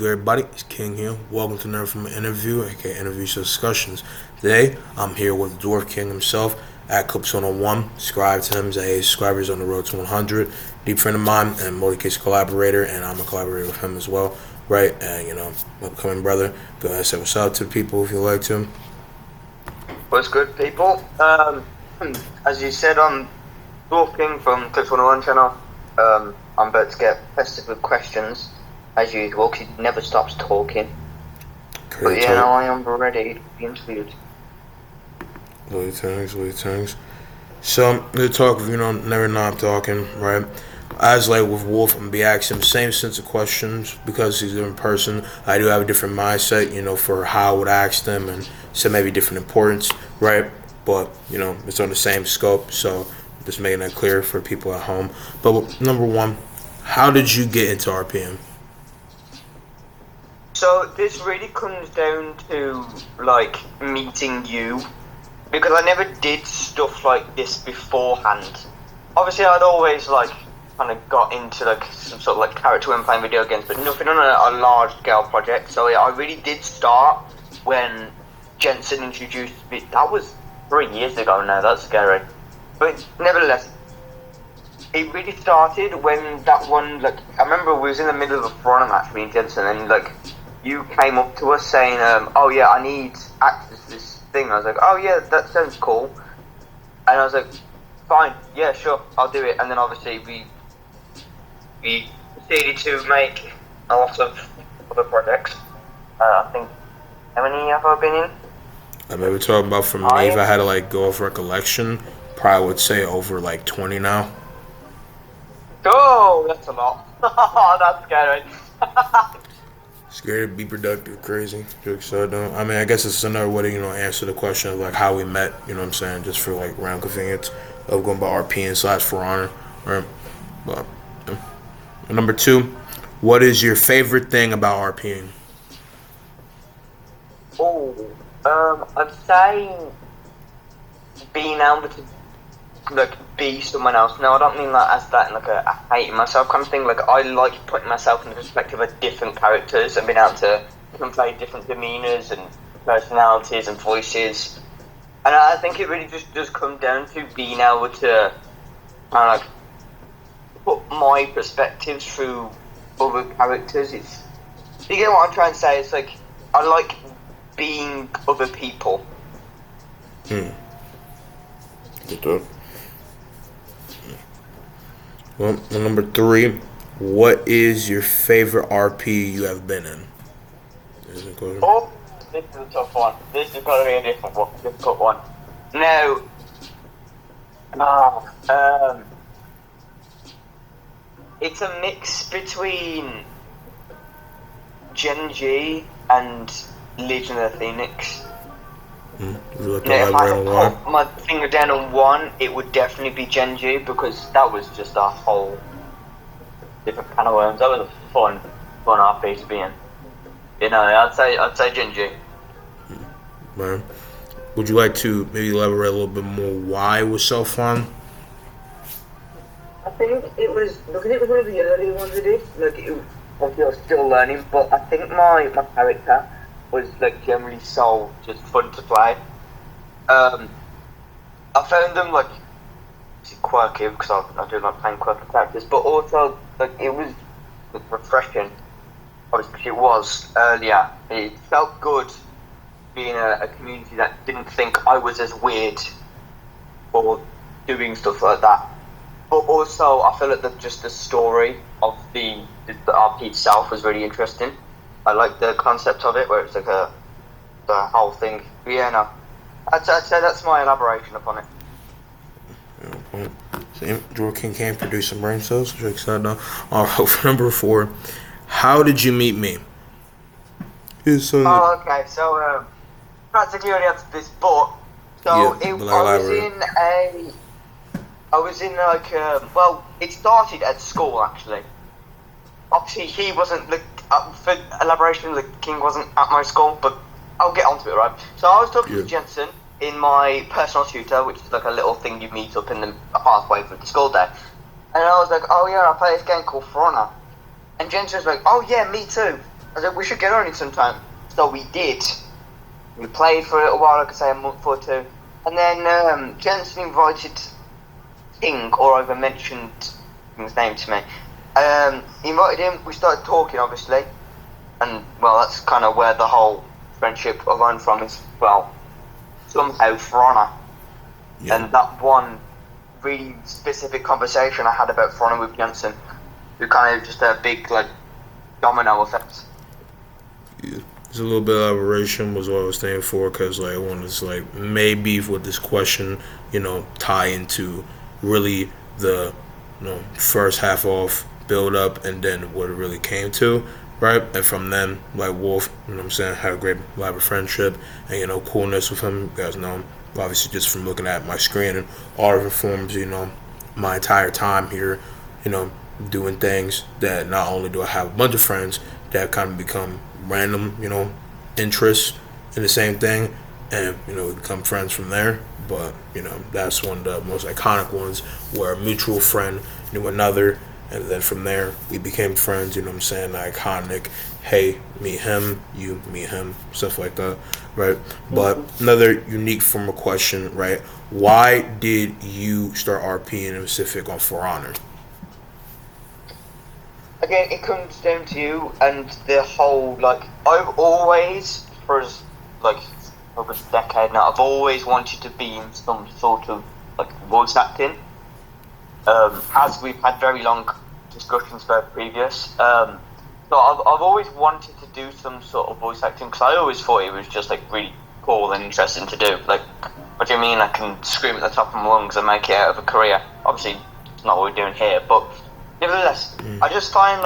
Everybody, it's King here. Welcome to Nerd from an Interview, aka Interviews and Discussions. Today, I'm here with Dwarf King himself at Clips 101. Subscribe to him, he's a subscribers on the road to 100. Deep friend of mine and multi-case collaborator, and I'm a collaborator with him as well, right? And upcoming brother. Go ahead and say what's up to the people if you like to. What's good, people? As you said, I'm Dwarf King from Clips 101 channel. I'm about to get festive with questions, as usual, because he never stops talking. But yeah, now I am ready to be interviewed. Thanks. So, the talk of, never not talking, right? As like with Wolf, I'm gonna be asking him the same sense of questions because he's a different person. I do have a different mindset, for how I would ask them and some maybe different importance, right? But, it's on the same scope, so just making that clear for people at home. But number one, how did you get into RPM? So this really comes down to like meeting you, because I never did stuff like this beforehand. Obviously, I'd always kind of got into some sort of character when playing video games, but nothing on a large scale project. So yeah, I really did start when Jensen introduced me. That was 3 years ago now. That's scary, but nevertheless, it really started when that one. I remember we was in the middle of a Toronto match, me and Jensen, and you came up to us saying, "Oh yeah, I need actors for this thing." I was like, "Oh yeah, that sounds cool," and I was like, "Fine, yeah, sure, I'll do it." And then obviously we proceeded to make a lot of other projects. I think, how many have I been in? I maybe talking about for me, if I had to go off recollection, probably would say over 20 now. Oh, that's a lot. That's scary. Scared to be productive, crazy. Jokes aside, though. I mean, I guess it's another way to, answer the question of how we met, what I'm saying, just for round convenience of going by RP / For Honor. Right? But number two, what is your favorite thing about RPing? Oh, I'd say being able to be someone else. No, I don't mean as that in a hating myself kind of thing. I like putting myself in the perspective of different characters and being able to play different demeanors and personalities and voices. And I think it really just does come down to being able to put my perspectives through other characters. You get what I'm trying to say? It's I like being other people. Good talk. Well, number three, what is your favorite RP you have been in? Oh, this is a tough one. This is going to be a difficult one. No. It's a mix between Genji and Legion of the Phoenix. If I had to put my finger down on one, it would definitely be Genji, because that was just a whole different kind of worms. That was a fun RP to be in. I'd say Genji. Man, would you like to maybe elaborate a little bit more why it was so fun? I think it was one of the early ones I did. Obviously I was still learning, but I think my character was generally so just fun to play. I found them quirky, because I do like playing quirky characters, but also it was refreshing. Obviously, it was earlier. It felt good being a community that didn't think I was as weird for doing stuff like that. But also, I feel just the story of the RP itself was really interesting. I like the concept of it, where it's the whole thing. But yeah, no, I'd say that's my elaboration upon it. Same. Dwarf King can't produce some brain cells. Jokes aside, no. For number four, how did you meet me? Okay. So practically already answered this, but I was in well, it started at school actually. Obviously, he wasn't for elaboration. The King wasn't at my school, but I'll get onto it, right? So I was talking to Jensen in my personal tutor, which is a little thing you meet up in the pathway for the school day. And I was like, "Oh yeah, I play this game called For Honor." And Jensen's like, "Oh yeah, me too." I said we should get on it sometime. So we did. We played for a little while, like I say, a month or two, and then Jensen invited King, or over mentioned his name to me. He invited him. We started talking, obviously, and well, that's kind of where the whole friendship I learned from is. Well, somehow For Honor, and that one really specific conversation I had about For Honor with Jensen, we kind of just a big like domino effect. Yeah. There's a little bit of elaboration was what I was staying for, because like I wanted to like maybe with this question, tie into really the first half off build up and then what it really came to, right? And from then, like Wolf, what I'm saying, had a great elaborate friendship and coolness with him. You guys know him, obviously, just from looking at my screen and all different forms, my entire time here, doing things that not only do I have a bunch of friends that kind of become random, interests in the same thing, and we become friends from there. But that's one of the most iconic ones where a mutual friend knew another, and then from there we became friends. You know what I'm saying? Iconic. Hey, meet him. You meet him. Stuff like that, right? But another unique form of question, right? Why did you start RPing in specific on For Honor? Again, it comes down to you and the whole, like, I've always, for over a decade now, I've always wanted to be in some sort of, like, voice acting. As we've had very long discussions about previous, so I've always wanted to do some sort of voice acting, because I always thought it was just, like, really cool and interesting to do. Like, what do you mean I can scream at the top of my lungs and make it out of a career? Obviously, it's not what we're doing here, but nevertheless, I just find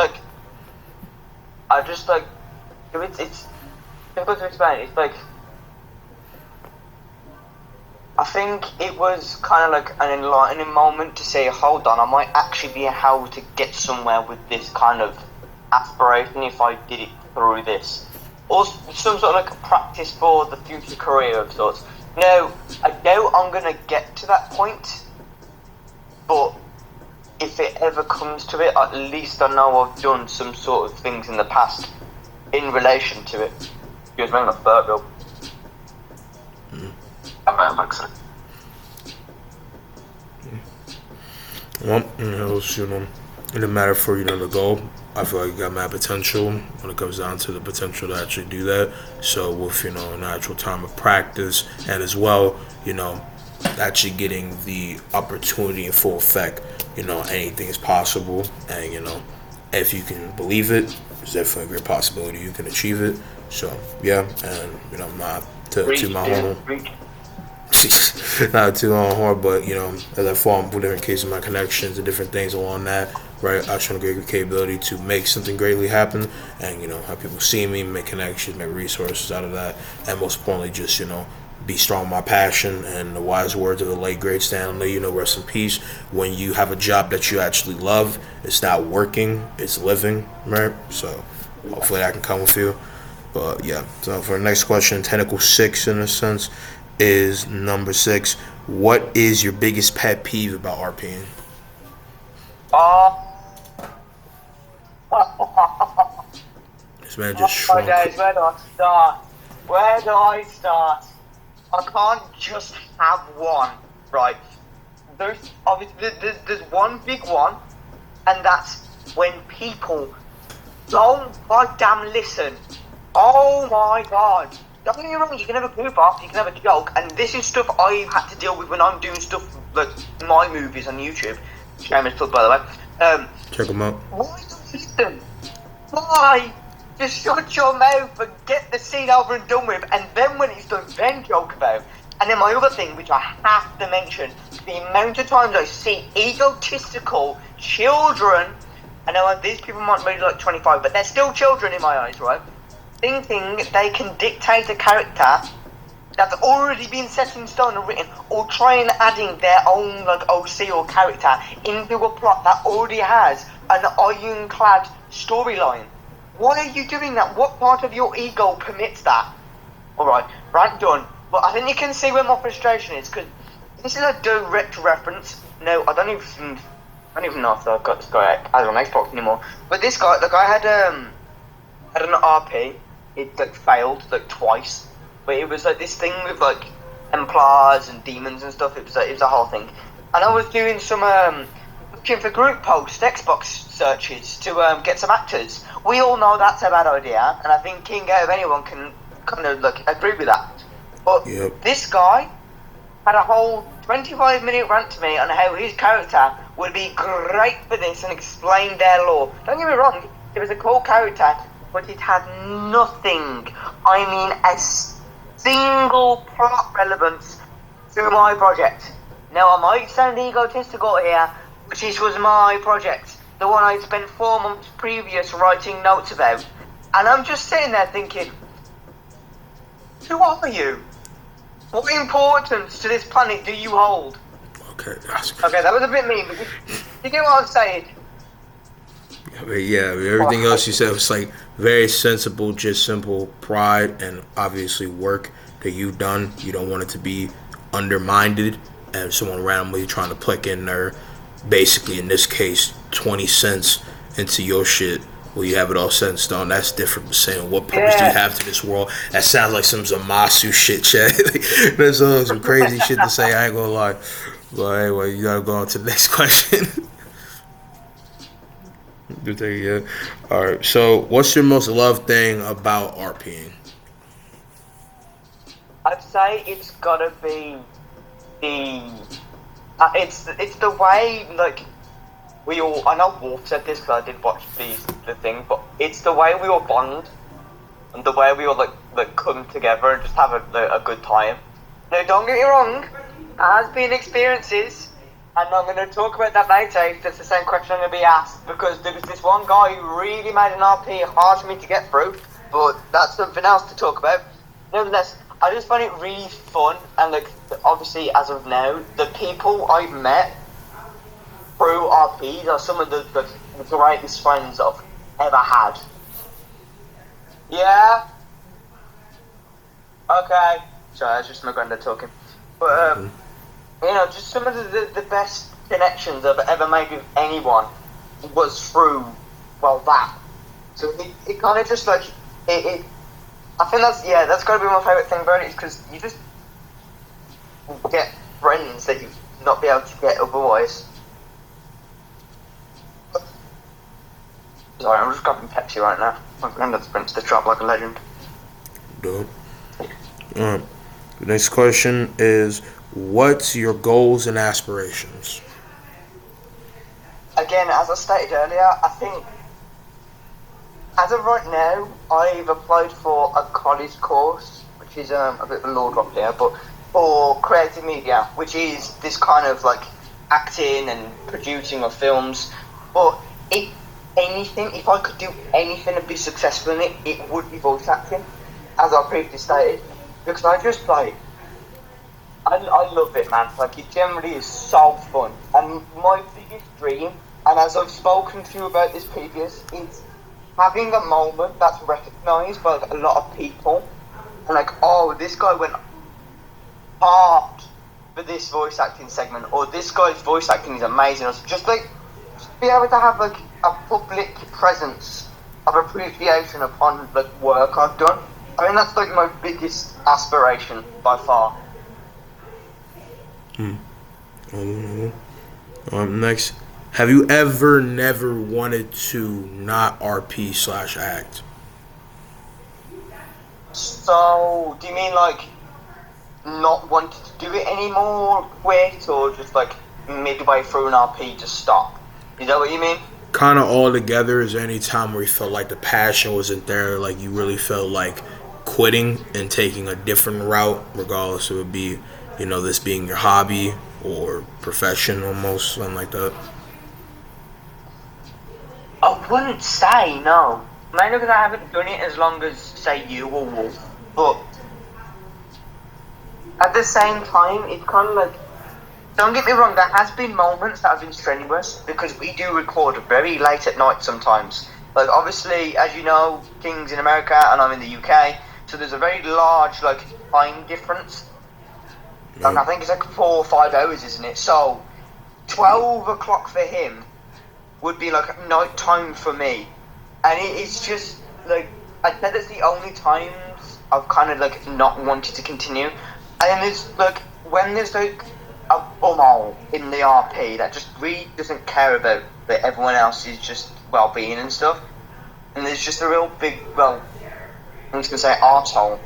it's difficult to explain. It's like, I think it was kind of like an enlightening moment to say, hold on, I might actually be able to get somewhere with this kind of aspiration if I did it through this. Or some sort of like a practice for the future career of sorts. No, I doubt I'm going to get to that point, but if it ever comes to it, at least I know I've done some sort of things in the past in relation to it. Excuse me, my burp. Well, in the matter for the goal, I feel like you got mad potential when it comes down to the potential to actually do that. So with an actual time of practice, and as well, actually getting the opportunity in full effect, anything is possible, and if you can believe it, there's definitely a great possibility you can achieve it. So yeah, and not to my horn, not too on horn, but as I fall in different cases, my connections and different things along that, right? I show a great capability to make something greatly happen, and have people see me, make connections, make resources out of that, and most importantly, just be strong with my passion. And the wise words of the late great Stan Lee, rest in peace. When you have a job that you actually love, it's not working, it's living, right? So hopefully that can come with you. But yeah, so for the next question, technical 6 in a sense, is number 6. What is your biggest pet peeve about RPing? This man just shrunk. Days, where do I start? Where do I start? I can't just have one, right? There's obviously there's one big one, and that's when people don't goddamn listen. Oh my god! Don't get me wrong, you can have a goof off, you can have a joke, and this is stuff I've had to deal with when I'm doing stuff like my movies on YouTube. Shameless plug, by the way. Check them out. Why don't you listen? Why? Just shut your mouth and get the scene over and done with, and then when it's done, then joke about. And then my other thing, which I have to mention, the amount of times I see egotistical children, I know these people might be like 25, but they're still children in my eyes, right? Thinking they can dictate a character that's already been set in stone and written, or trying adding their own like OC or character into a plot that already has an ironclad storyline. Why are you doing that? What part of your ego permits that? Alright, rant done. But I think you can see where my frustration is, because this is a direct reference. No, I don't even know if I've got this guy as on Xbox anymore. But this guy, like I had had an RP. It like failed like twice, but it was like this thing with like Templars and demons and stuff. It was a whole thing, and I was doing some looking for group post Xbox searches to get some actors. We all know that's a bad idea, and I think King out of anyone can kind of like agree with that. But this guy had a whole 25-minute rant to me on how his character would be great for this and explain their lore. Don't get me wrong, it was a cool character, but it had nothing, I mean a single plot relevance to my project. Now I might sound egotistical here, but this was my project, the one I'd spent 4 months previous writing notes about, and I'm just sitting there thinking, who are you? What importance to this planet do you hold? Okay, that was a bit mean, but you get what I'm saying? Yeah, everything else you said was like very sensible, just simple pride and obviously work that you've done. You don't want it to be undermined and someone randomly trying to pluck in their, basically in this case, 20 cents into your shit. Well, you have it all set in stone. That's different from saying, what purpose do you have to this world? That sounds like some Zamasu shit, Chad. That's some crazy shit to say, I ain't gonna lie. But anyway, you gotta go on to the next question. Alright, so what's your most loved thing about RPing? I'd say it's gotta be the... it's the way, like... We all, I know Wolf said this because I did watch the thing, but it's the way we all bond and the way we all like come together and just have a good time. Now, don't get me wrong, there has been experiences, and I'm going to talk about that later if that's the same question I'm going to be asked, because there was this one guy who really made an RP hard for me to get through, but that's something else to talk about. Nevertheless, I just find it really fun, and like obviously as of now, the people I've met through RPs are some of the greatest friends I've ever had. Yeah? Okay. Sorry, that's just my granddad talking. But, you know, just some of the best connections I've ever made with anyone was through, well, that. So it kind of just like, I think that's got to be my favourite thing about it, is because you just get friends that you'd not be able to get otherwise. Sorry, I'm just grabbing Pepsi right now. My granddad's been to the shop like a legend. Dope. The next question is, what's your goals and aspirations? Again, as I stated earlier, I think, as of right now, I've applied for a college course, which is a bit of a law drop here, but for creative media, which is this kind of like acting and producing of films. But if I could do anything and be successful in it, it would be voice acting, as I previously stated, because I just like, I love it, man. Like, it generally is so fun, and my biggest dream, and as I've spoken to you about this previous, is having a moment that's recognised by like, a lot of people, and like, oh, this guy went hard for this voice acting segment, or this guy's voice acting is amazing, or just like, be able to have like a public presence of appreciation upon the work I've done. I mean, that's like my biggest aspiration by far. Next, have you ever never wanted to not RP/act? So, do you mean like not wanting to do it anymore, quit, or just like midway through an RP just stop? Is that what you mean? Kind of all together. Is there any time where you felt like the passion wasn't there, like you really felt like quitting and taking a different route, regardless of it be, you know, this being your hobby or profession almost, something like that? I wouldn't say no. Mainly because I haven't done it as long as, say, you or Wolf. But at the same time, it's kind of like, don't get me wrong, there has been moments that have been strenuous, because we do record very late at night sometimes. Like, obviously, as you know, King's in America and I'm in the UK, so there's a very large, like, time difference. Like, I think it's like 4 or 5 hours, isn't it? So, 12 o'clock for him would be like night time for me. And it's just, like, I'd say that's the only times I've kind of like not wanted to continue. And there's like when there's like a bumhole in the RP that just really doesn't care about that everyone else's just well-being and stuff. And there's just a real big, well, I'm just gonna say arsehole,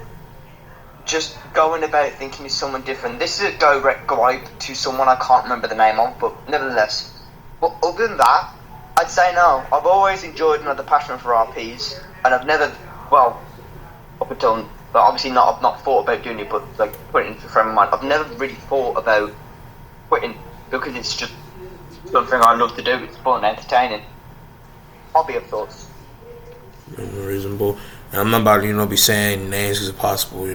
just going about thinking he's someone different. This is a direct gripe to someone I can't remember the name of, but nevertheless. But other than that, I'd say no. I've always enjoyed and had the passion for RPs, and I've never, well, up until, but obviously not, I've not thought about doing it, but like put it into the frame of mind. I've never really thought about quitting because it's just something I love to do. It's fun and entertaining. Hobby of sorts. Reasonable. And I'm not about to, be saying names as possible,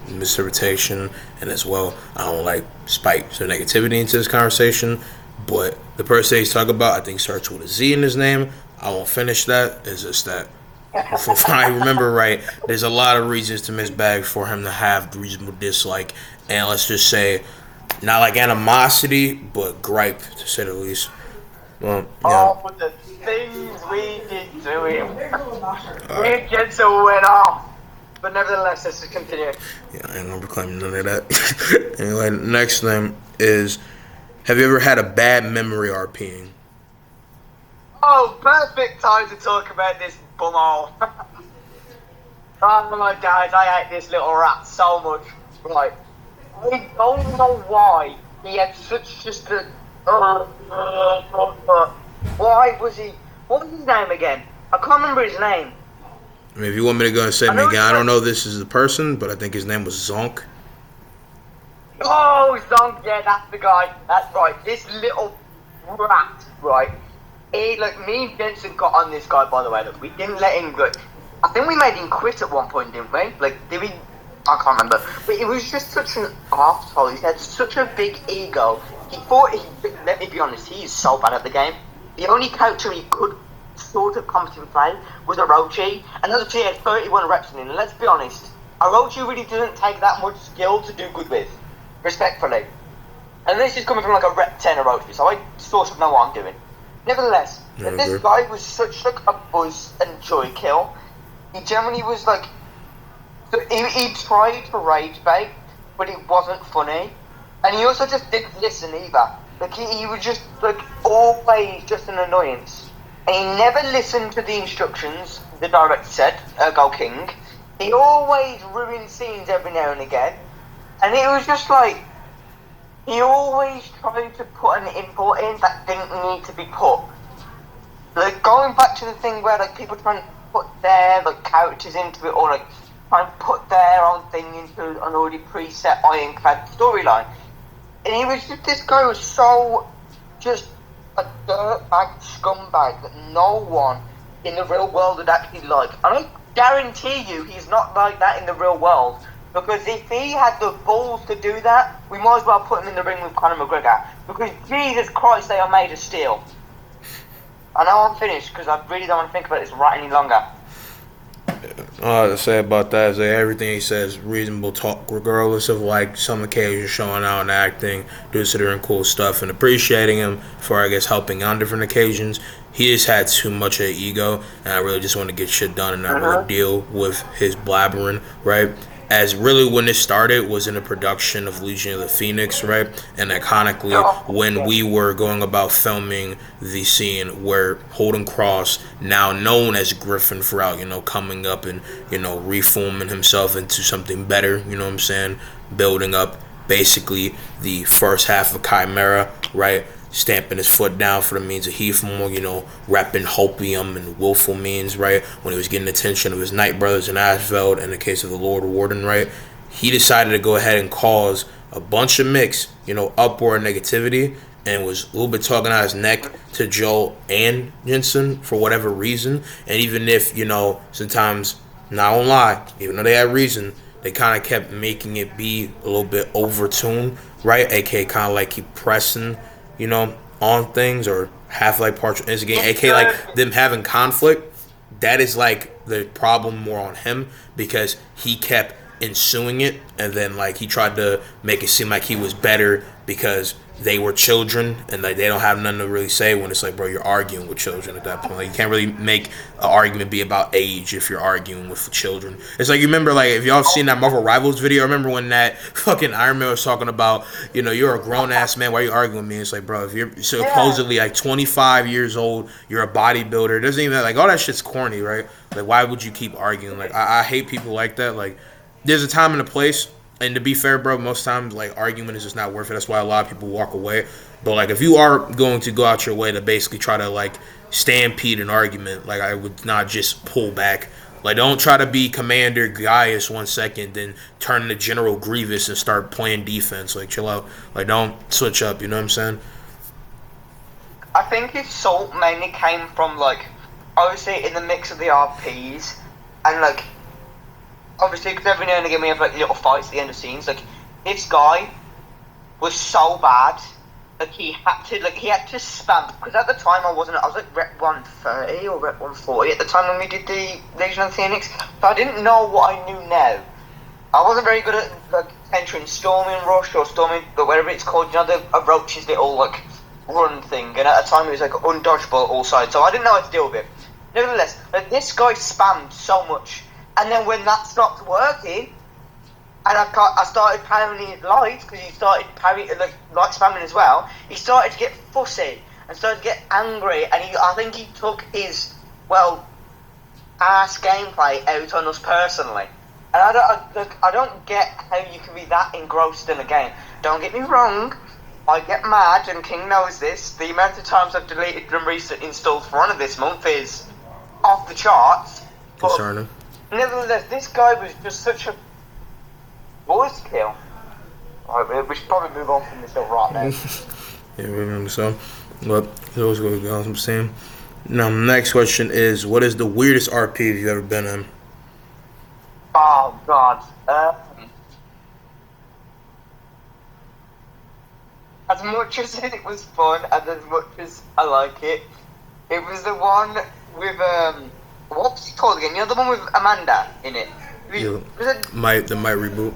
misinterpretation, and as well, I don't like spite some negativity into this conversation. But the person he's talking about, I think, starts with a Z in his name. I won't finish that. It's just that, if I remember right, there's a lot of reasons to miss Bag for him to have reasonable dislike, and let's just say, not like animosity, but gripe, to say the least. Well, oh, but the things we did to him. We just went off. But nevertheless, let's just continue. Yeah, I ain't gonna reclaim none of that. Anyway, next thing is, have you ever had a bad memory RPing? Oh, perfect time to talk about this bumhole. Oh my guys, I hate this little rat so much. Right. I don't know why he had such just a... why was he... What was his name again? I can't remember his name. I mean, if you want me to go and say it again, I don't know if this is the person, but I think his name was Zonk. Oh, Zonk, yeah, that's the guy. That's right. This little rat, right? He, like, me and Jensen got on this guy, by the way. Look, we didn't let him go. I think we made him quit at one point, didn't we? Like, did we? I can't remember. But it was just such an arsehole. He had such a big ego. He thought, let me be honest, he is so bad at the game. The only character he could sort of competent play was Orochi. And Orochi had 31 reps in him. And let's be honest, Orochi really doesn't take that much skill to do good with. Respectfully. And this is coming from like a rep 10 Orochi, so I sort of know what I'm doing. Nevertheless, this guy was such like a buzz and joy kill. He generally was like, he tried to rage bait, but it wasn't funny. And he also just didn't listen either. Like he was just like always just an annoyance. And he never listened to the instructions the director said, Godsking. He always ruined scenes every now and again. And it was just like, he always tried to put an import in that didn't need to be put. Like going back to the thing where like people try and put their like characters into it, or like try and put their own thing into an already preset ironclad storyline. And he was just, this guy was so just a dirtbag scumbag that no one in the real world would actually like. And I guarantee you he's not like that in the real world. Because if he had the balls to do that, we might as well put him in the ring with Conor McGregor. Because Jesus Christ, they are made of steel. I know I'm finished because I really don't want to think about this right any longer. All I to say about that is that everything he says reasonable talk, regardless of like some occasions showing out and acting, considering cool stuff and appreciating him for, I guess, helping on different occasions. He just had too much of an ego, and I really just want to get shit done and not really deal with his blabbering, right? As really when it started was in the production of Legion of the Phoenix, right? And iconically, when we were going about filming the scene where Holden Cross, now known as Griffin Throughout, coming up and, reforming himself into something better, you know what I'm saying? Building up basically the first half of Chimera, right? Stamping his foot down for the means of Heathmore, repping hopium and willful means, right? When he was getting attention of his Night Brothers in Asphalt, in the case of the Lord Warden, right? He decided to go ahead and cause a bunch of mixed, uproar and negativity, and was a little bit talking out his neck to Joel and Jensen for whatever reason. And even if, sometimes, not gonna lie, even though they had reason, they kind of kept making it be a little bit overtuned, right? AKA kind of like keep pressing, on things, or half like partial instigating, aka like them having conflict. That is like the problem more on him, because he kept ensuing it, and then like he tried to make it seem like he was better because they were children and like they don't have nothing to really say when it's like, bro, you're arguing with children at that point. Like you can't really make an argument be about age if you're arguing with children. It's like you remember like if y'all have seen that Marvel Rivals video, I remember when that fucking Iron Man was talking about, you're a grown ass man, why are you arguing with me? It's like, bro, if you're supposedly like 25 years old, you're a bodybuilder. It doesn't even like all that shit's corny, right? Like why would you keep arguing? Like I hate people like that. Like there's a time and a place. And to be fair, bro, most times, like, argument is just not worth it. That's why a lot of people walk away. But, like, if you are going to go out your way to basically try to, like, stampede an argument, like, I would not just pull back. Like, don't try to be Commander Gaius 1 second, then turn into General Grievous and start playing defense. Like, chill out. Like, don't switch up, you know what I'm saying? I think his salt mainly came from, like, obviously in the mix of the RPs, and, like, obviously, because every now and again we have like little fights at the end of scenes. Like this guy was so bad, like he had to spam. Because at the time I was like rep 130 or rep 140 at the time when we did the Legion of the Phoenix. So I didn't know what I knew now. I wasn't very good at like entering Storming Rush or Storming, but whatever it's called. You know, the Roach's little like run thing. And at the time it was like undodgeable all sides. So I didn't know how to deal with it. Nevertheless, like this guy spammed so much. And then when that stopped working, and I started parrying his lights, because he started parrying, like, light spamming as well, he started to get fussy, and started to get angry, and I think he took his, ass gameplay out on us personally. And I don't get how you can be that engrossed in a game. Don't get me wrong, I get mad, and King knows this, the amount of times I've deleted and installed For Honor this month is off the charts. Concerning. Nevertheless, this guy was just such a voice kill. Alright, we should probably move on from this right now. Yeah, we remember so. But those were the guys I'm saying. Now, next question is, what is the weirdest RP you've ever been in? Oh, God. As much as it was fun, and as much as I like it, it was the one with, what's it called again? You know the one with Amanda in it? Yeah. The Might reboot.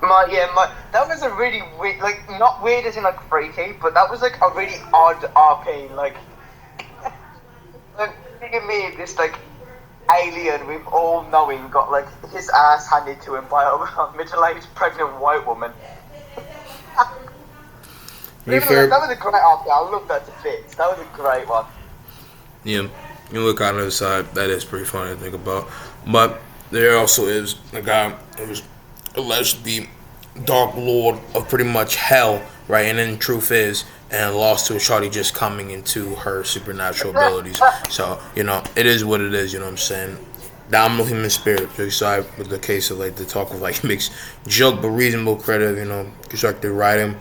That was a really weird, like, not weird as in like freaky, but that was like a really odd RP, like think of me, this like alien we've all knowing got like his ass handed to him by a middle-aged pregnant white woman. That was a great RP, I love that to bits, that was a great one. Yeah, you look on the other side, that is pretty funny to think about. But there also is a guy who was alleged to be Dark Lord of pretty much hell, right? And then the truth is, and lost to a shawty just coming into her supernatural abilities. So, it is what it is, you know what I'm saying? Dominant human spirit, pretty side with the case of like the talk of like mixed joke but reasonable credit, constructed writing.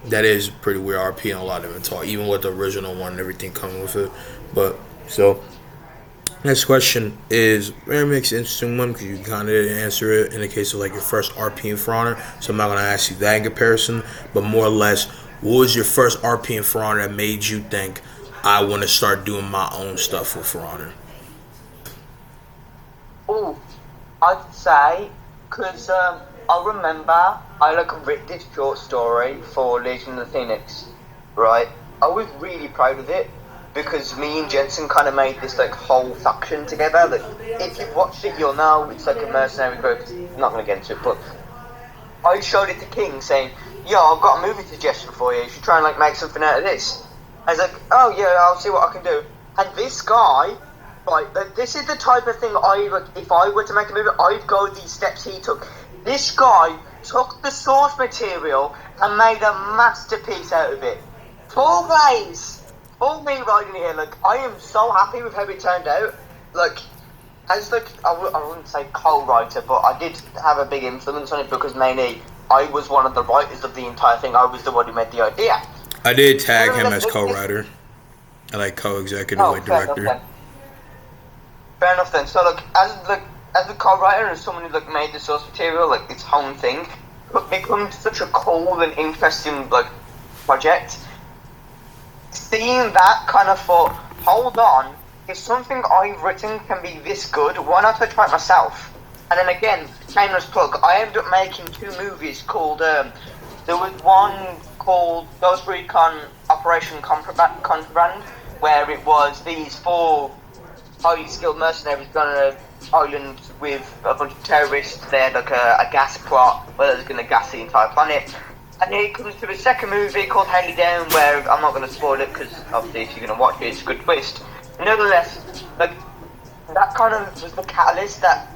That is pretty weird RP and a lot of it talk, even with the original one and everything coming with it. But so next question is very mixed, interesting one because you kind of didn't answer it in the case of like your first RP in For Honor. So I'm not gonna ask you that in comparison, but more or less, what was your first RP in For Honor that made you think I want to start doing my own stuff with For Honor? Oh, I'd say because I remember I wrote this short story for Legion of the Phoenix, right? I was really proud of it because me and Jensen kind of made this like whole faction together. That if you've watched it, you'll know it's like a mercenary group. I'm not gonna get into it, but I showed it to King saying, "Yo, I've got a movie suggestion for you. You should try and like make something out of this." I was like, "Oh yeah, I'll see what I can do." And this guy, like, this is the type of thing if I were to make a movie, I'd go these steps he took. This guy took the source material and made a masterpiece out of it. Full Blaze, full me right in here. Like, I am so happy with how it turned out. Like, as like, I wouldn't say co-writer, but I did have a big influence on it because mainly I was one of the writers of the entire thing. I was the one who made the idea. I did tag him as co-writer. I like co-executive, like director. Fair enough then. So like, as a co-writer and someone who like made the source material like its own thing, it becomes such a cool and interesting like project. Seeing that kind of thought, hold on, if something I've written can be this good, why not I try it myself? And then again, shameless plug, I ended up making 2 movies called, there was one called Ghost Recon Operation Contraband, where it was these 4 highly skilled mercenaries going on an island with a bunch of terrorists. They had like a gas plot where they was going to gas the entire planet. And then it comes to a second movie called Haley Down, where I'm not going to spoil it because obviously if you're going to watch it, it's a good twist. Nevertheless, like that kind of was the catalyst that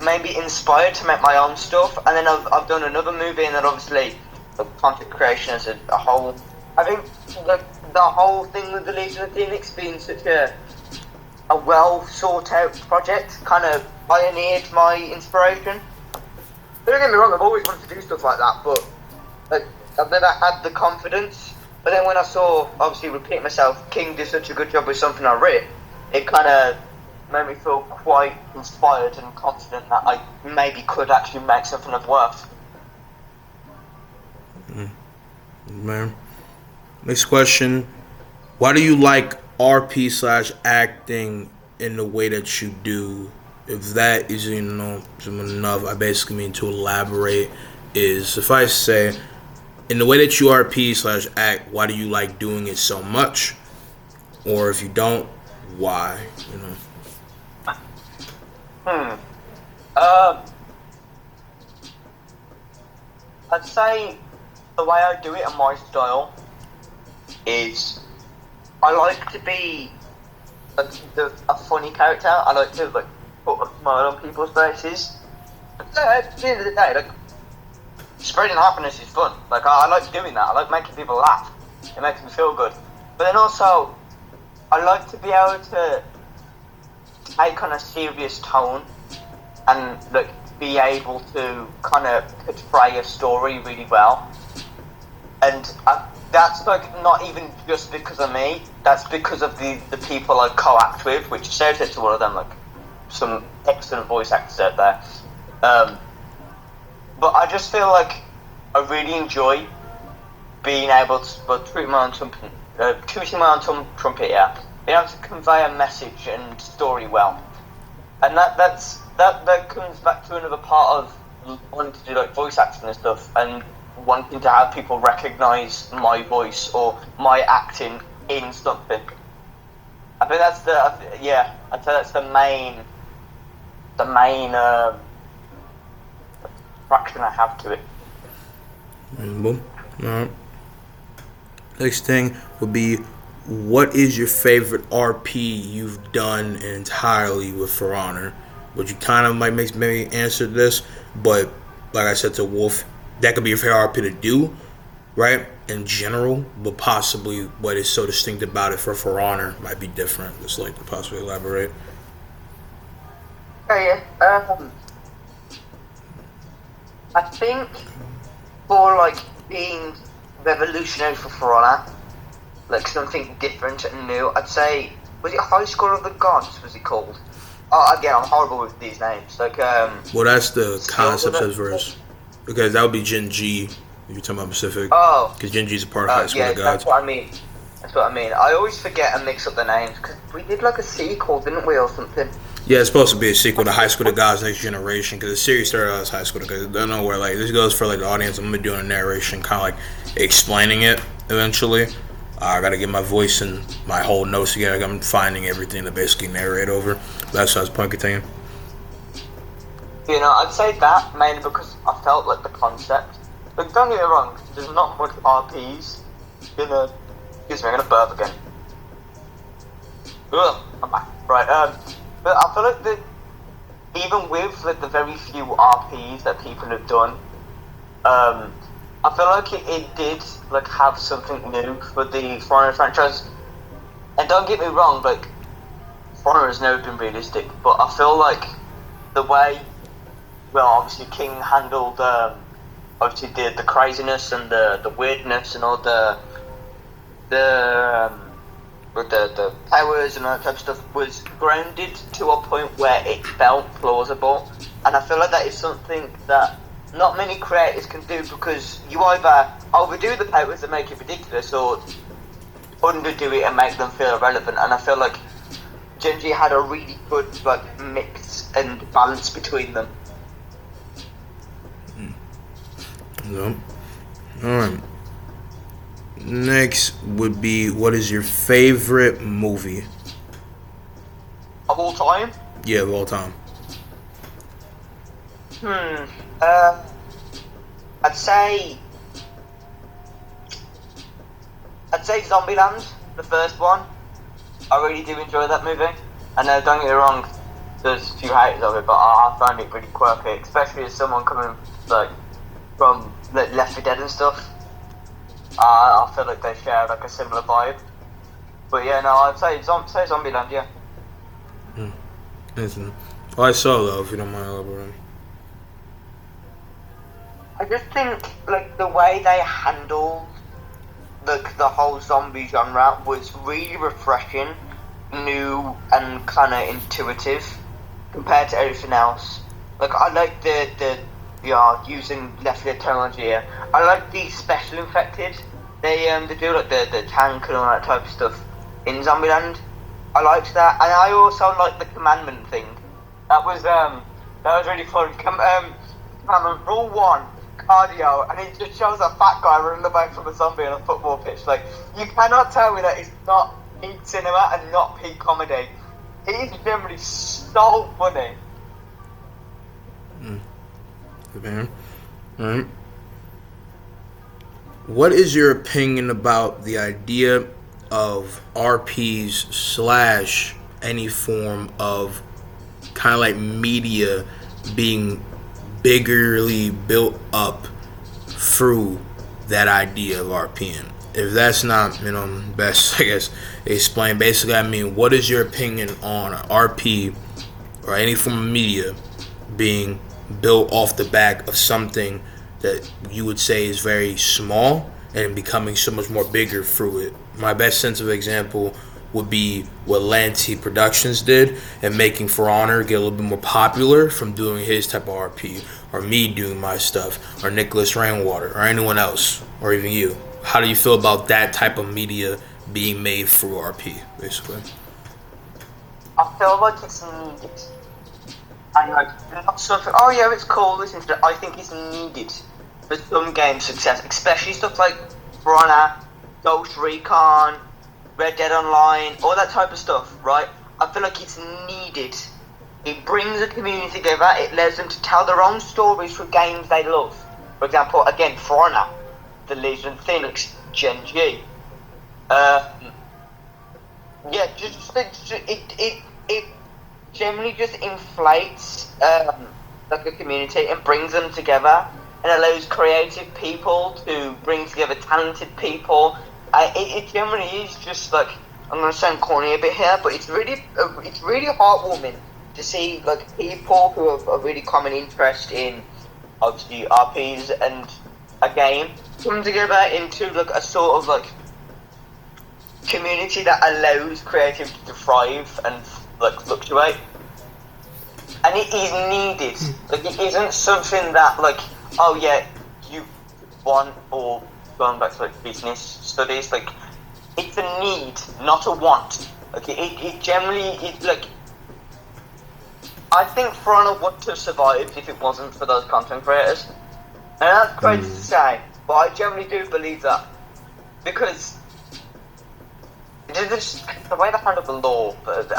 made me inspired to make my own stuff. And then I've done another movie, and then obviously the content creation as a whole. I think the whole thing with the Legion of Phoenix being such a well sought out project kind of pioneered my inspiration. Don't get me wrong, I've always wanted to do stuff like that, but like, I've never had the confidence. But then when I saw, obviously repeat myself, King did such a good job with something I wrote, it kind of made me feel quite inspired and confident that I maybe could actually make something of worth. Man. Next question. Why do you like RP/acting in the way that you do? If that is, enough, I basically mean to elaborate is if I say, in the way that you RP/act, why do you like doing it so much? Or if you don't, why? I'd say the way I do it and my style is I like to be a funny character. I like to like put a smile on people's faces. At the end of the day, like spreading happiness is fun. Like I like doing that. I like making people laugh. It makes me feel good. But then also, I like to be able to take on a serious tone and like be able to kind of portray a story really well. And that's like not even just because of me. That's because of the people I co-act with, which shout out to one of them, like some excellent voice actors out there. But I just feel like I really enjoy being able to tooting my own trumpet, being able to convey a message and story well. And that comes back to another part of wanting to do like voice acting and stuff, and wanting to have people recognise my voice or my acting in something. I think that's I'd say that's the main attraction I have to it. Boom. Alright. Next thing would be, what is your favorite RP you've done entirely with For Honor? Which you kind of might maybe answer this, but like I said to Wolf, that could be your favorite RP to do, right? In general, but possibly what is so distinct about it for Honor might be different. Just like to possibly elaborate. I think for like being revolutionary for Honor, like something different and new, I'd say, was it High School of the Gods? Was it called? Oh, again, I'm horrible with these names. Like well, that's the concept as verse, because that would be Gen G if you're talking about Pacific. Oh, because Gen G is a part of High School of the Gods. That's what I mean. I always forget and mix up the names because we did like a sequel, didn't we, or something? Yeah, it's supposed to be a sequel to High School of the Gods Next Generation, because the series started out as High School of the Gods. I don't know where, like, this goes for, like, the audience. I'm going to be doing a narration, kind of, like, explaining it eventually. I got to get my voice and my whole notes together. I'm finding everything to basically narrate over. That's how I was point continue. You know, I'd say that mainly because I felt like the concept. Like, don't get me wrong, there's not much RPs in a... Excuse me, I'm going to burp again. Ugh, I'm back. Right, but I feel like that even with like the very few RPs that people have done, I feel like it did like have something new for the For Honor franchise. And don't get me wrong, like For Honor has never been realistic, but I feel like the way, well, obviously King handled obviously the craziness and the weirdness and all the powers and all that type of stuff was grounded to a point where it felt plausible, and I feel like that is something that not many creators can do, because you either overdo the powers and make it ridiculous, or underdo it and make them feel irrelevant. And I feel like Genji had a really good like mix and balance between them. Yeah. Alright. Next would be, what is your favorite movie? Of all time? Yeah, of all time. Hmm. Uh, I'd say I'd say Zombieland, the first one. I really do enjoy that movie. I know, don't get me wrong, there's a few haters of it, but I found it really quirky, especially as someone coming like from like, Left 4 Dead and stuff. I feel like they share like a similar vibe. But yeah, no, I'd say Zombieland, yeah. Listen, why so though? If you don't mind elaborating. I just think like the way they handled the whole zombie genre was really refreshing, new, and kind of intuitive compared to everything else. Like I like the using Left 4 Dead technology here. I like the special infected. They do like the tank and all that type of stuff in Zombieland. I liked that, and I also like the commandment thing. That was really fun. Commandment rule one, cardio, and it just shows a fat guy running away from a zombie on a football pitch. Like, you cannot tell me that it's not peak cinema and not peak comedy. It is generally so funny. Man. Alright. What is your opinion about the idea of RPs slash any form of kind of like media being biggerly built up through that idea of RPing? If that's not, best, I guess, explain. Basically, I mean, what is your opinion on RP or any form of media being built off the back of something that you would say is very small and becoming so much more bigger through it? My best sense of example would be what Lanty Productions did and making For Honor get a little bit more popular from doing his type of RP, or me doing my stuff, or Nicholas Rainwater, or anyone else, or even you. How do you feel about that type of media being made through RP, basically? I feel like it's needed. And like, not something, oh yeah, it's cool, listen to it. I think it's needed for some game success, especially stuff like For Honor, Ghost Recon, Red Dead Online, all that type of stuff, right? I feel like it's needed. It brings a community together, it allows them to tell their own stories for games they love. For example, again, For Honor, The Legion of Phoenix, Gen G. Yeah, it generally just inflates like a community and brings them together and allows creative people to bring together talented people. It generally is just like, I'm gonna sound corny a bit here, but it's really heartwarming to see like people who have a really common interest in obviously RPs and a game come together into like a sort of like community that allows creativity to thrive and like fluctuate. And it is needed. Like, it isn't something that like, oh yeah, you want, or going back to like business studies, like it's a need, not a want. Like it generally, it like, I think For Honor would have survived if it wasn't for those content creators. And that's crazy to say, but I generally do believe that. Because the way they handle the law as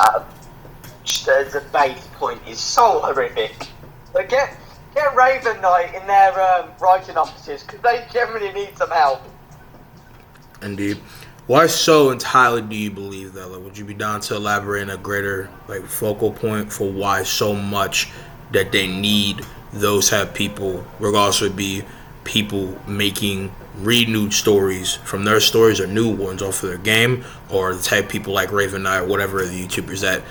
a base point is so horrific. Like, get Raven Knight in their writing offices, because they generally need some help. Indeed. Why so entirely do you believe that? Like, would you be down to elaborate a greater like focal point for why so much that they need those type of people, regardless would be people making renewed stories from their stories or new ones off of their game, or the type of people like Raven Knight or whatever the YouTubers that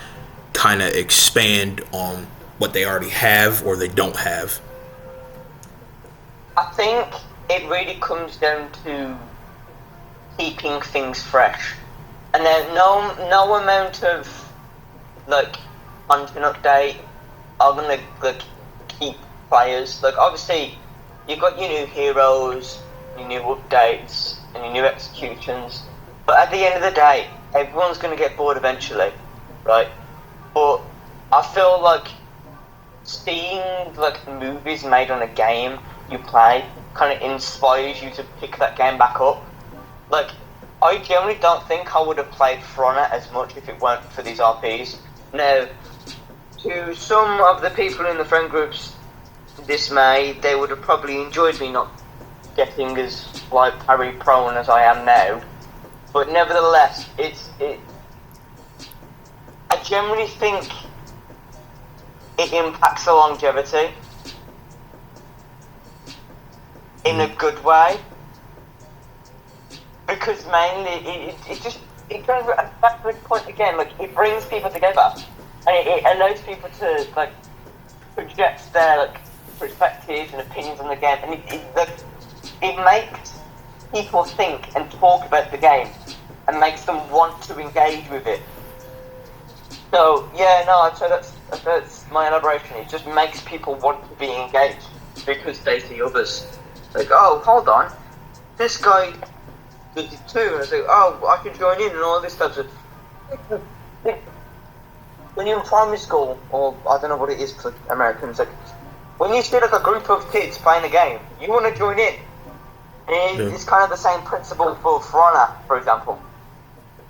kind of expand on what they already have or they don't have? I think it really comes down to keeping things fresh, and then no amount of like content update are gonna like keep players. Like, obviously you've got your new heroes, your new updates, and your new executions, but at the end of the day, everyone's gonna get bored eventually, right? But I feel like seeing like movies made on a game you play kind of inspires you to pick that game back up. Like, I generally don't think I would have played Frona as much if it weren't for these RPs. Now, to some of the people in the friend groups dismay, they would have probably enjoyed me not getting as like parry prone as I am now. But nevertheless, I generally think it impacts the longevity in a good way, because mainly it goes back to the point again. Like, it brings people together, and it allows people to like project their like perspectives and opinions on the game, and it makes people think and talk about the game, and makes them want to engage with it. So yeah, no, I'd say that's my elaboration. It just makes people want to be engaged because they see others. Like, oh, hold on, this guy does it too, and I say, oh, I can join in and all this stuff. So, when you're in primary school, or I don't know what it is for Americans, like when you see like a group of kids playing a game, you want to join in. And it's kind of the same principle for Frona, for example.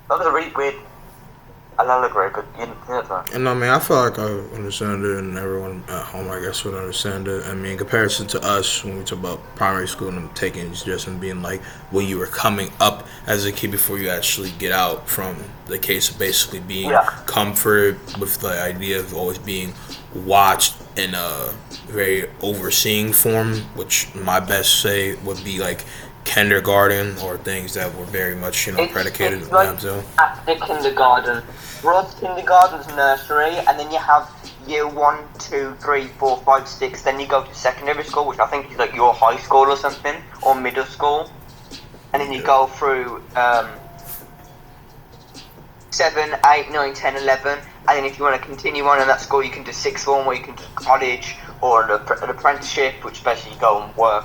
That was a really weird allegory, but you know that. And I mean, I feel like I understand it, and everyone at home, I guess, would understand it. I mean, in comparison to us, when we talk about primary school and them taking just and being like, well, you were coming up as a kid before you actually get out, from the case of basically being comforted with the idea of always being watched in a very overseeing form, which my best say would be like kindergarten, or things that were very much, predicated it's on like that. after kindergarten. Rod's kindergarten's nursery, and then you have year 1, 2, 3, 4, 5, 6. Then you go to secondary school, which I think is like your high school or something, or middle school. And then you go through 7, 8, 9, 10, 11. And then if you want to continue on in that school, you can do sixth form, where you can do college, or an apprenticeship, which basically you go and work.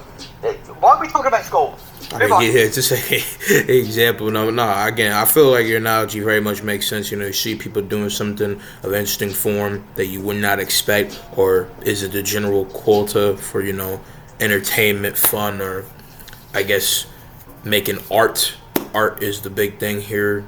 Why are we talking about school? Yeah, just an example. No, again, I feel like your analogy very much makes sense. You see people doing something of interesting form that you would not expect, or is it the general quota for, entertainment, fun, or I guess making art. Art is the big thing here.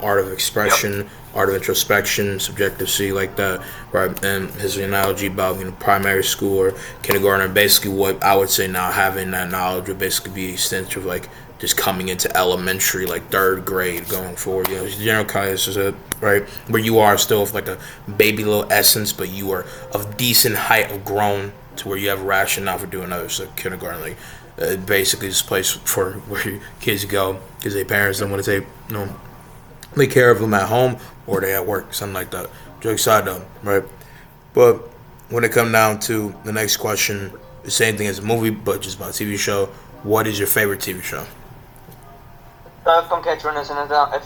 Art of expression, art of introspection, subjective C, like that, right? And his analogy about primary school or kindergarten, basically what I would say now, having that knowledge would basically be extensive of like just coming into elementary, like third grade, going forward. General kind of is it, right? Where you are still with like a baby little essence, but you are of decent height of grown to where you have rationale for doing others. So kindergarten, like basically this place for where kids go because their parents don't want to take care of them at home, or they at work, something like that. Joke aside though, right? But when it comes down to the next question, the same thing as a movie, but just about a TV show. What is your favorite TV show? From Catch Runners, and I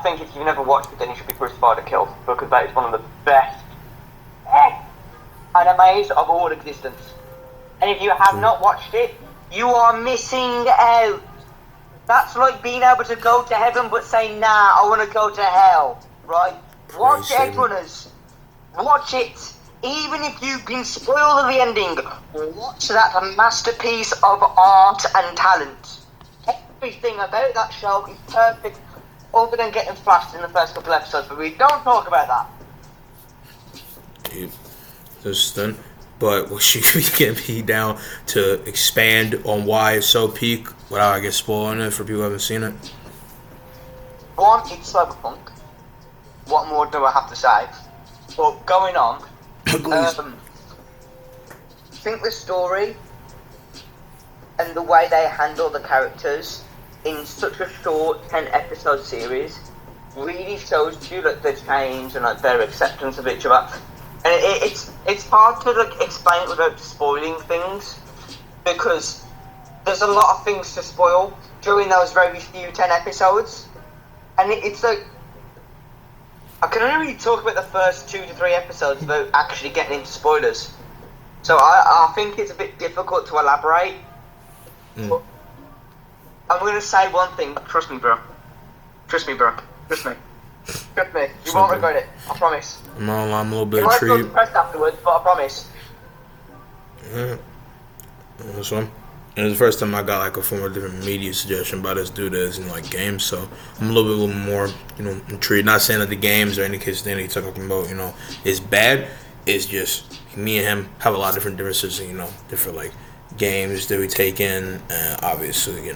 think if you've never watched it, then you should be crucified or killed, because that is one of the best animes of all existence. And if you have not watched it, you are missing out. That's like being able to go to heaven but saying, nah, I want to go to hell, right? Watch Edge Runners. Watch it. Even if you've been spoiled at the ending, watch that masterpiece of art and talent. Everything about that show is perfect, other than getting flashed in the first couple episodes, but we don't talk about that. Understand. But what you can be down to expand on why it's so peak without, I guess, spoiling it for people who haven't seen it? One, it's cyberpunk. What more do I have to say? But going on, I think the story and the way they handle the characters in such a short 10 episode series really shows you like the change and like their acceptance of each other. And it's hard to like explain it without spoiling things, because there's a lot of things to spoil during those very few 10 episodes, and it's like I can only really talk about the first 2 to 3 episodes without actually getting into spoilers. So I think it's a bit difficult to elaborate. But I'm gonna say one thing. Trust me, bro. Trust me. You won't regret it. I promise. I'm a little bit intrigued. You might feel intrigued. depressed afterwards, but I promise. Yeah. This one. And it's the first time I got like a form of different media suggestion about this dude as in like games. So I'm a little bit more, intrigued. Not saying that the games or any case that he's talking about, is bad. It's just me and him have a lot of different differences, different like games that we take in, and obviously,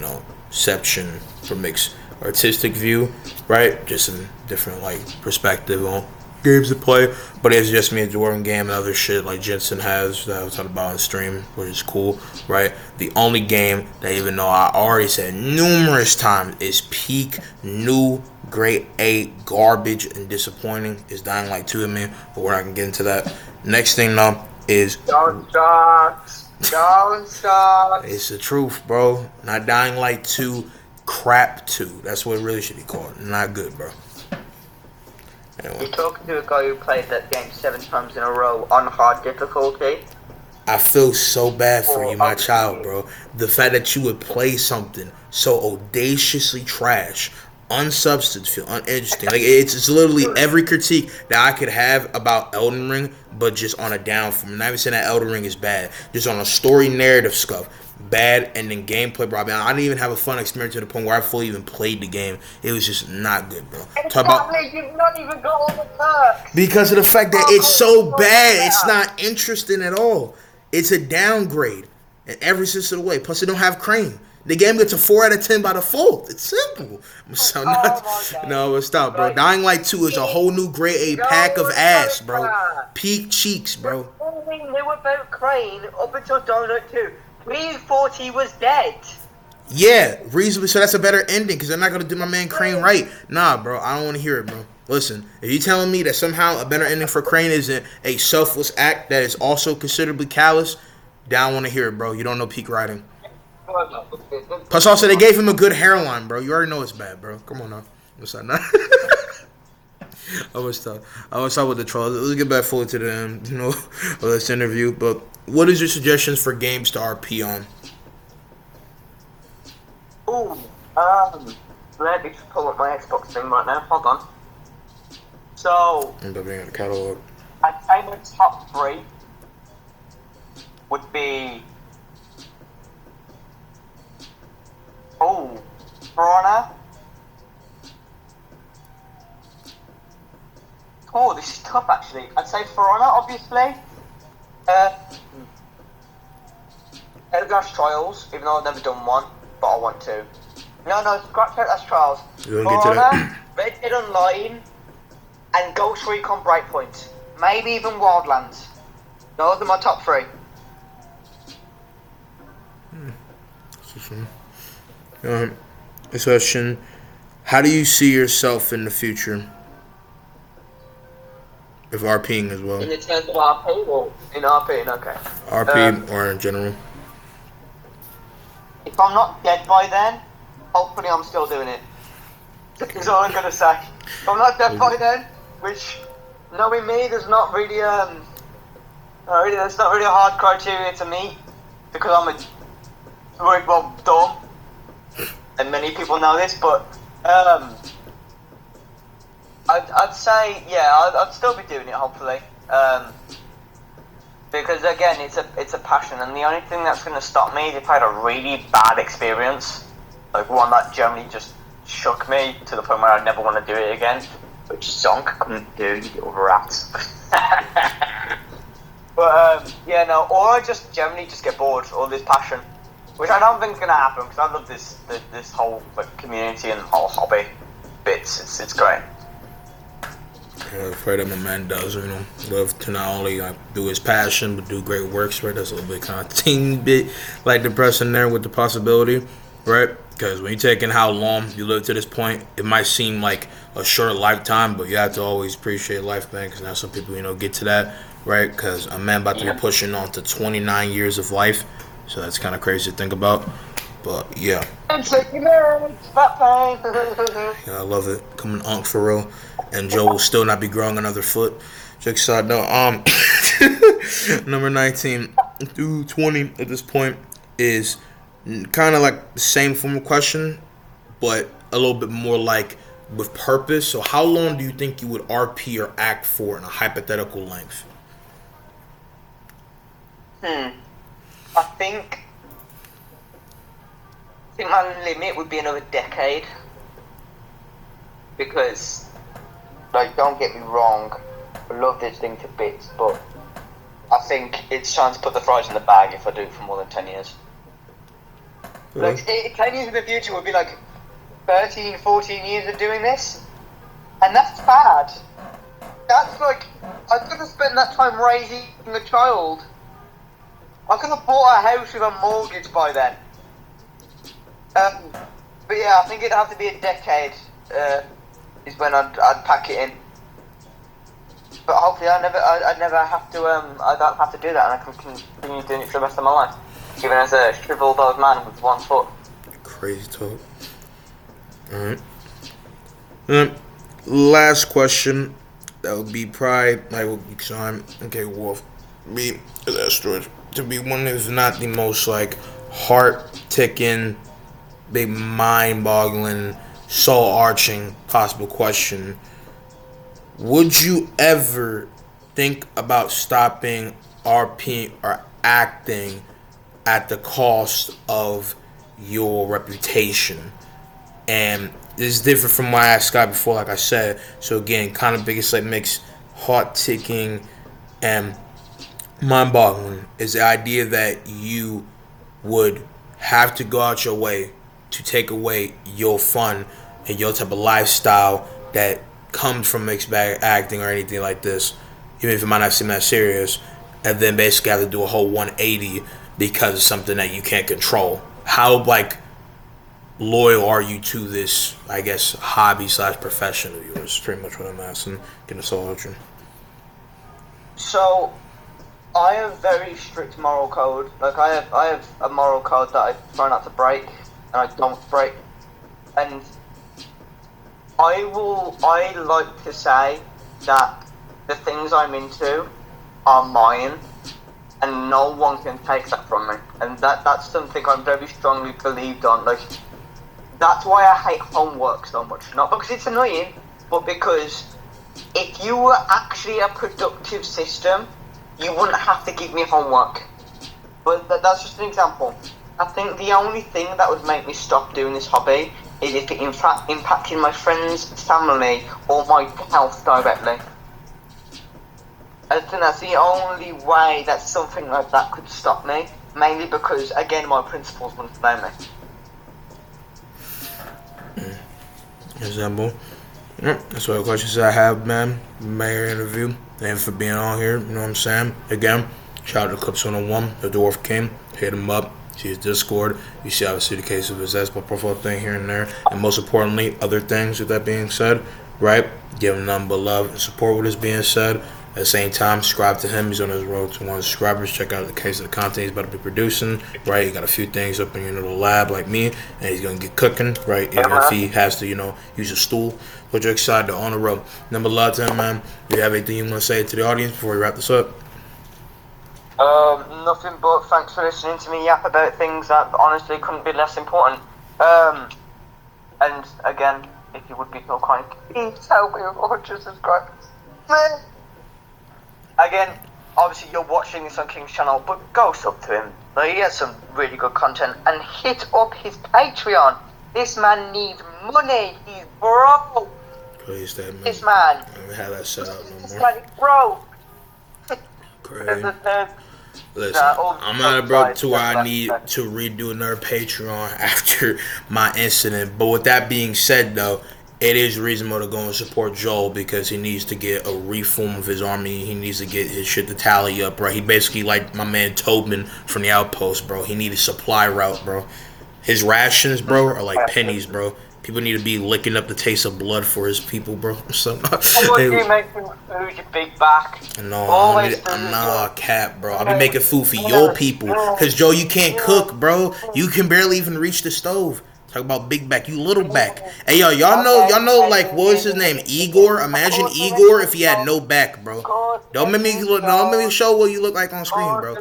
section from mixed artistic view, right? Just a different like perspective on games to play. But it's just me and Jordan game and other shit like Jensen has that I was talking about on stream, which is cool, right? The only game that, even though I already said numerous times, is peak new grade A garbage and disappointing, is Dying Light 2 to me, but we're not gonna get into that. Next thing though is Don't start. Don't start. it's the truth, bro. Not Dying Light 2, crap 2. That's what it really should be called. Not good, bro. You're Anyway, talking to a guy who played that game 7 times in a row on hard difficulty. I feel so bad for you, my child, bro. The fact that you would play something so audaciously trash, unsubstantial, uninteresting. Like it's literally every critique that I could have about Elden Ring, but just on a down form. I'm not even saying that Elden Ring is bad. Just on a story narrative stuff. Bad, and then gameplay, bro. I didn't even have a fun experience to the point where I fully even played the game. It was just not good, bro. Talk about You've not even got all the perks. because of the fact that it's so bad, it's not interesting at all. It's a downgrade in every sense of the way. Plus, it don't have Crane. The game gets a 4 out of 10 by default. It's simple. So no, but stop, bro. Dying Light 2 is a whole new grade A pack of ass, bro. Peak cheeks, bro. All we knew about Crane up until Dying Light 2. 340 was dead. Yeah, reasonably. So that's a better ending because they're not gonna do my man Crane right. Nah, bro. I don't want to hear it, bro. Listen, if you telling me that somehow a better ending for Crane isn't a selfless act that is also considerably callous, then I don't want to hear it, bro. You don't know peak writing. Plus, also they gave him a good hairline, bro. You already know it's bad, bro. Come on now. What's that? I was talk with the trolls. Let's get back fully to the of this interview. But what is your suggestions for games to RP on? Ooh, let me just pull up my Xbox thing right now. Hold on. So, I'm being in the catalog. I'd say my top 3 would be For Honor. Oh, this is tough actually. I'd say For Honor, obviously. Elgash Trials, even though I've never done one, but I want to. No, scratch out that's Trials. You For don't get to Honor, Red Dead Online, and Ghost Recon Breakpoint. Maybe even Wildlands. Those are my top 3. This question: how do you see yourself in the future? If RPing as well. In the terms of RP or in RP, okay. RP or in general. If I'm not dead by then, hopefully I'm still doing it. That's all I'm gonna say. If I'm not dead by then, which, knowing me, there's not really that's not really a hard criteria to meet, because I'm dumb, and many people know this, but I'd say I'd still be doing it hopefully, because again it's a passion, and the only thing that's going to stop me is if I had a really bad experience, like one that generally just shook me to the point where I'd never want to do it again, which Zonk couldn't do, you little rat. But or I just generally just get bored, or this passion, which I don't think is going to happen, because I love this whole community and whole hobby bits. It's great. I'm afraid that my man does, love to not only do his passion, but do great works, right? That's a little bit kind of teeny bit like depressing there with the possibility, right? Because when you take in how long you live to this point, it might seem like a short lifetime, but you have to always appreciate life, man, because now some people, get to that, right? Because a man about to be pushing on to 29 years of life, so that's kind of crazy to think about. But yeah. I'm taking it, fat pain. Yeah, I love it. Coming on for real. And Joe will still not be growing another foot. Check this out. No, number 19 through 20 at this point is kind of like the same form of question, but a little bit more like with purpose. So how long do you think you would RP or act for in a hypothetical length? I think think my limit would be another decade. Because, like, don't get me wrong, I love this thing to bits, but I think it's time to put the fries in the bag if I do it for more than 10 years. Like, 10 years in the future would be like 13, 14 years of doing this, and that's bad. That's like, I could have spent that time raising a child. I could have bought a house with a mortgage by then. But yeah, I think it'd have to be a decade, is when I'd pack it in. But hopefully I'd never have to, I don't have to do that, and I can continue doing it for the rest of my life. Even as a shriveled old man with 1 foot. Crazy talk. Alright. Last question. That would be probably, like, will be time. Okay, Wolf. Me, that's George. To be one of, if not the most, like, heart-ticking, big mind-boggling, soul-arching possible question. Would you ever think about stopping RP or acting at the cost of your reputation? And this is different from what I asked Scott before, like I said. So again, kind of biggest, like, mix heart-ticking and mind-boggling is the idea that you would have to go out your way to take away your fun and your type of lifestyle that comes from mixed bag acting or anything like this, even if it might not seem that serious, and then basically have to do a whole 180 because of something that you can't control. How, like, loyal are you to this, I guess, hobby / profession of yours? Pretty much what I'm asking. Get us all out. So, I have very strict moral code. Like, I have a moral code that I try not to break, and I don't break. And I like to say that the things I'm into are mine, and no one can take that from me. And that's something I'm very strongly believed on. Like, that's why I hate homework so much. Not because it's annoying, but because if you were actually a productive system, you wouldn't have to give me homework. But that's just an example. I think the only thing that would make me stop doing this hobby is if it in fact impacted my friends, family, or my health directly. I think that's the only way that something like that could stop me. Mainly because, again, my principles wouldn't allow me. Example. That's all the questions I have, man. Mayor interview. Thank you for being on here. You know what I'm saying? Again, shout out to Clips 101, the Dwarf King. Hit him up. See his Discord. You see obviously the case of his Xbox profile thing here and there. And most importantly, other things with that being said, right? Give him nothing but love and support with this being said. At the same time, subscribe to him. He's on his road to 1 subscribers. Check out the case of the content he's about to be producing. Right, he got a few things up in your little lab like me, and he's gonna get cooking. Right, even if he has to, use a stool. But you're excited on the road. Number love to him, man. Do you have anything you want to say to the audience before we wrap this up? Nothing but thanks for listening to me yap about things that honestly couldn't be less important. And again, if you would be so kind, please help me with 100 subscribers. Again, obviously you're watching this on King's channel, but go sub to him. Like, he has some really good content, and hit up his Patreon. This man needs money. He's broke. Please, that man. This man. I don't have that set up no more. This man is broke. Crazy. Listen, I'm not broke to where I need to redo another Patreon after my incident. But with that being said, though, it is reasonable to go and support Joel because he needs to get a reform of his army. He needs to get his shit to tally up, bro. He basically like my man Tobin from the Outpost, bro. He need a supply route, bro. His rations, bro, are like pennies, bro. People need to be licking up the taste of blood for his people, bro. So, you making food, you big back? No, I'm not a cat, bro. I'll be making food for your people. Because, Joe, you can't cook, bro. You can barely even reach the stove. Talk about big back, you little back. Hey, y'all know, like, what was his name? Igor? Imagine Igor if he had no back, bro. Don't make me show what you look like on screen, bro.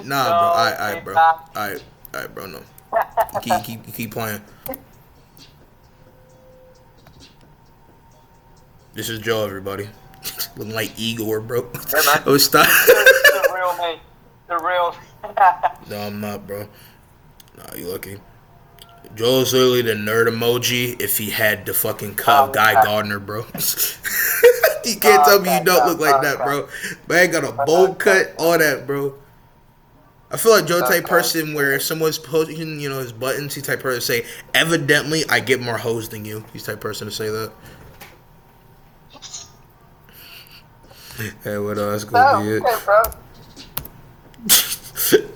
Nah, bro. Alright, bro. Alright, bro, no. Keep playing. This is Joe, everybody. Looking like Igor, bro. Yeah, man. Oh, stop. The real me. The real. No, I'm not, bro. Nah, you lucky. Joel's literally the nerd emoji if he had the fucking cut of Oh, Guy okay. Gardner, bro. You can't tell me you Okay, don't look like that, okay, bro. Man got a bowl okay, cut, all that, bro. I feel like Joe type okay. person where if someone's posting, his buttons, he type person to say, evidently I get more hoes than you. He's type person to say that. Hey, what else? That's gonna be No, it. okay, bro.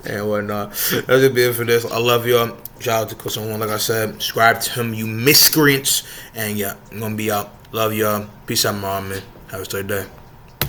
And whatnot. That's gonna be it for this. I love y'all. Shout out to Chris on one, like I said. Subscribe to him, you miscreants. And yeah, I'm gonna be out. Love y'all. Peace out, mom, man. Have a straight day.